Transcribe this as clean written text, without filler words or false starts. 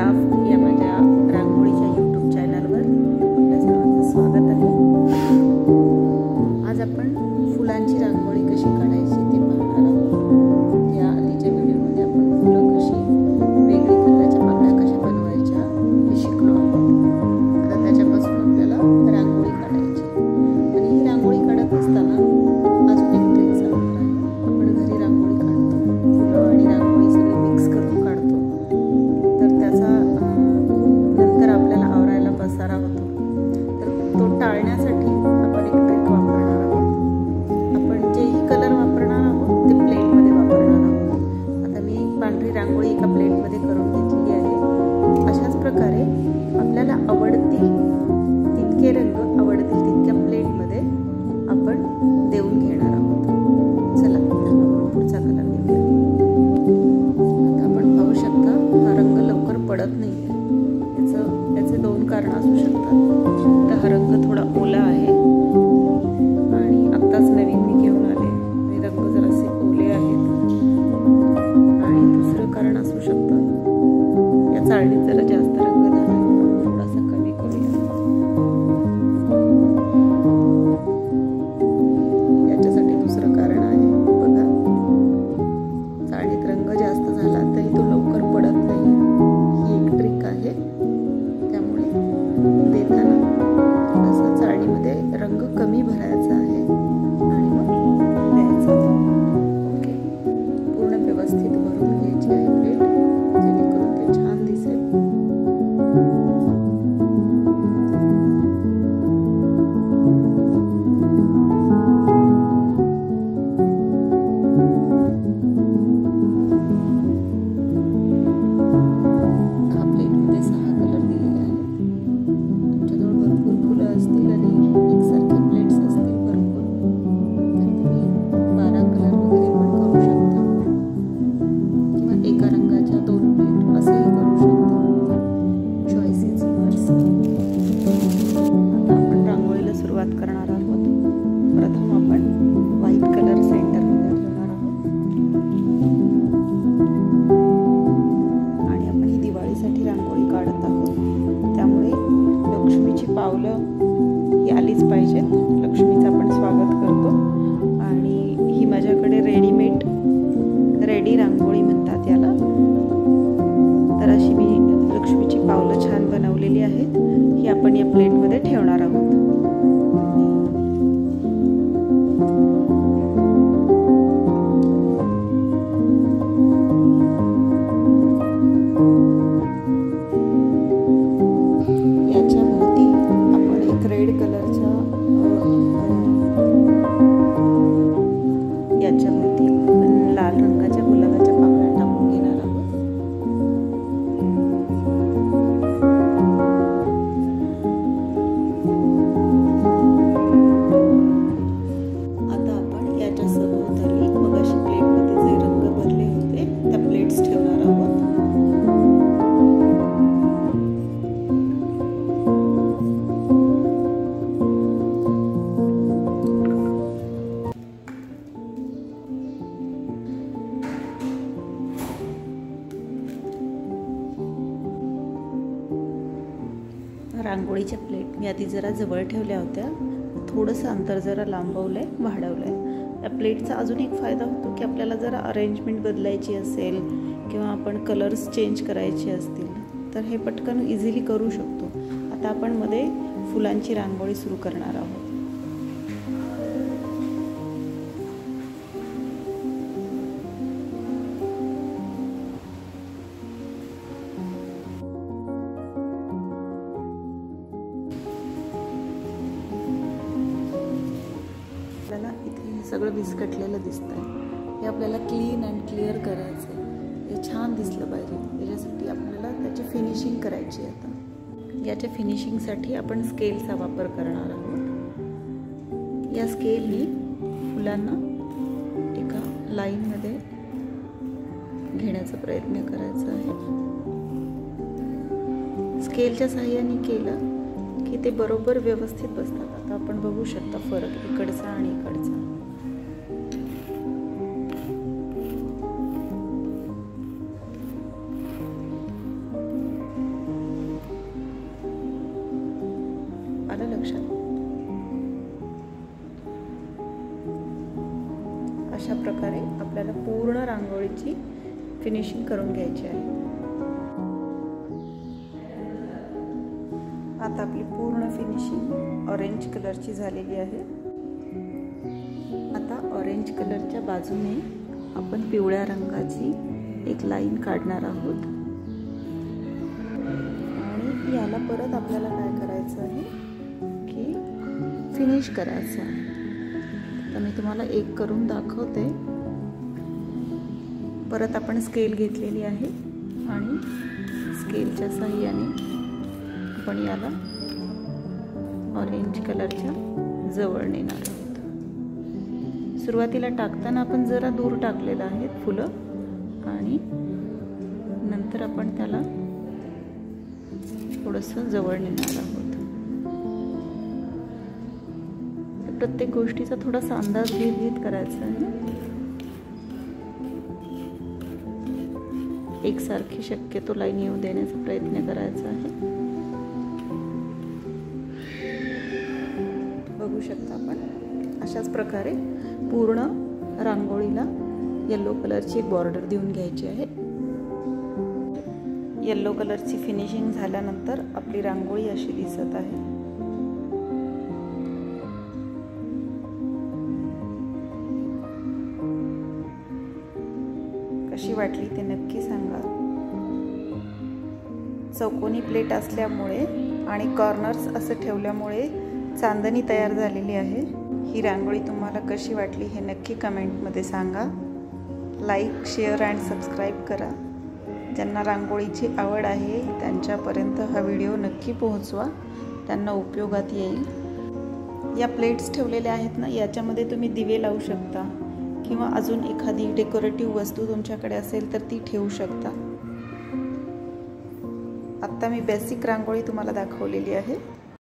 Craft या माझ्या रांगोळीच्या यूट्यूब चॅनलवर आपल्या सर्वांचं स्वागत आहे। आज आपण फुलांची रांगोळी कशी काढायची ते पाहणार आहोत। या आधीच्या व्हिडिओमध्ये आपण फुलं कशी वेगळी कलरच्या पाकळ्या कशा बनवायच्या हे शिकलो आहोत। आता त्याच्यापासून आपल्याला रांगोळी काढायची आणि ही रांगोळी काढत असताना अजून एक ट्रिक सांगणार आहे। आपण घरी रांगोळी काढतो, फुलं आणि रांगोळी सगळी मिक्स करून काढतो, तर त्याचा नंतर आपल्याला आवरायला पसारा होतो। तर तो टाळण्यासाठी आपण एक ट्रिक वापरणार आहोत। आपण जेही कलर वापरणार आहोत ते प्लेटमध्ये वापरणार आहोत। आता मी पांढरी रांगोळी एका प्लेटमध्ये करून घेतलेली आहे। अशाच प्रकारे आपल्याला आवडतील तितके रंग आवडतील तितक्या प्लेटमध्ये आपण देऊन घेणार आहोत। चला तर पुढचा कलर घेऊया। आता आपण पाहू शकता हा रंग लवकर पडत नाही आहे। याचे दोन कारण असू शकतात। तर हा रंग थोडा ओला आहे आणि आत्ताच नवीन मी घेऊन आले आणि रंग जरासे ओले आहेत। आणि दुसरं कारण असू शकतं या चाळणीत जरा जास्त रंग झाला आहे, थोडासा कमी करूया। याच्यासाठी दुसरं कारण आहे, बघा चाळणीत रंग जास्त झाला तरी तो लवकर पडत नाही। ही एक ट्रिक आहे, त्यामुळे देताना थोडासा चाळणीमध्ये रंग कमी भरायचा आहे आणि मग द्यायचा। ओके, पूर्ण व्यवस्थित भरून घ्यायची आहे प्लेट, जेणेकरून ते छान दिसेल। करणार आहोत। प्रथम आपण व्हाईट कलर सेंटरमध्ये ठेवणार आहोत आणि आपण ही दिवाळीसाठी रांगोळी काढत आहोत, त्यामुळे लक्ष्मीची पावलं ही आलीच पाहिजेत। लक्ष्मीचं आपण स्वागत करतो आणि ही माझ्याकडे रेडी रांगोळी म्हणतात याला। तर अशी मी लक्ष्मीची पावलं छान बनवलेली आहेत, ही आपण या प्लेटमध्ये ठेवणार आहोत। याच्यावरती आपण लाल रंगाच्या गुलाबाच्या पाकळ्या टाकून घेणार आहोत। आता आपण याच्या सभोवताली मगाशी प्लेटमध्ये जे रंग भरले होते त्या प्लेट्स ठेवणार आहोत। रांगोळीच्या प्लेट मी आधी जरा जवळ ठेवल्या होत्या, थोडंसं अंतर जरा लांबवलं आहे, वाढवलं आहे। या प्लेटचा अजून एक फायदा होतो की आपल्याला जरा अरेंजमेंट बदलायची असेल किंवा आपण कलर्स चेंज करायचे असतील तर हे पटकन इझिली करू शकतो। आता आपण मध्ये फुलांची रांगोळी सुरू करणार आहोत। आपल्याला इथे हे सगळं विस्कटलेलं दिसतंय, हे आपल्याला क्लीन अँड क्लिअर करायचं आहे। हे छान दिसलं पाहिजे, याच्यासाठी आपल्याला त्याची फिनिशिंग करायची आहे। आता याच्या फिनिशिंगसाठी आपण स्केलचा वापर करणार आहोत। या स्केलनी फुलांना एका लाईनमध्ये घेण्याचा प्रयत्न करायचा आहे। स्केलच्या साहाय्याने केलं की ते बरोबर व्यवस्थित बसतात। आता आपण बघू शकता फरक इकडचा आणि इकडचा। आलं लक्षात? अशा प्रकारे आपल्याला पूर्ण रांगोळीची फिनिशिंग करून घ्यायची आहे. आता आपली पूर्ण फिनिशिंग ऑरेंज कलरची झालेली आहे. आता ऑरेंज कलरच्या बाजूने आपण पिवळ्या रंगाची एक लाईन काढणार आहोत आणि याला परत आपल्याला काय करायचं आहे की फिनिश करायचं आहे. तर मी तुम्हाला एक करून दाखवते. परत आपण स्केल घेतलेली आहे आणि स्केलच्या साहाय्याने आपण याला ऑरेंज कलरच्या जवळ नेणार आहोत. सुरुवातीला टाकताना आपण जरा दूर टाकलेलं आहे फुलं आणि नंतर आपण त्याला थोडंसं जवळ नेणार आहोत. प्रत्येक गोष्टीचा थोडासा अंदाज घेत करायचा आहे. एकसारखी शक्यतो लाईन येऊ देण्याचा प्रयत्न करायचा आहे. बघू शकता आपण अशाच प्रकारे पूर्ण रांगोळीला येलो कलरची एक बॉर्डर देऊन घ्यायची आहे. येलो कलरची फिनिशिंग झाल्यानंतर आपली रांगोळी अशी दिसत आहे. कशी वाटली ते नक्की सांगा. चौकोनी प्लेट असल्यामुळे आणि कॉर्नर्स असं ठेवल्यामुळे चांदणी तयार झालेली आहे. ही रांगोळी तुम्हाला कशी वाटली हे नक्की कमेंटमध्ये सांगा. लाईक, शेअर अँड सबस्क्राईब करा. ज्यांना रांगोळीची आवड आहे त्यांच्यापर्यंत हा व्हिडिओ नक्की पोहोचवा, त्यांना उपयोगात येईल. या प्लेट्स ठेवलेल्या आहेत ना, याच्यामध्ये तुम्ही दिवे लावू शकता किंवा अजून एखादी डेकोरेटिव्ह वस्तू तुमच्याकडे असेल तर ती ठेवू शकता. आत्ता मी बेसिक रांगोळी तुम्हाला दाखवलेली आहे.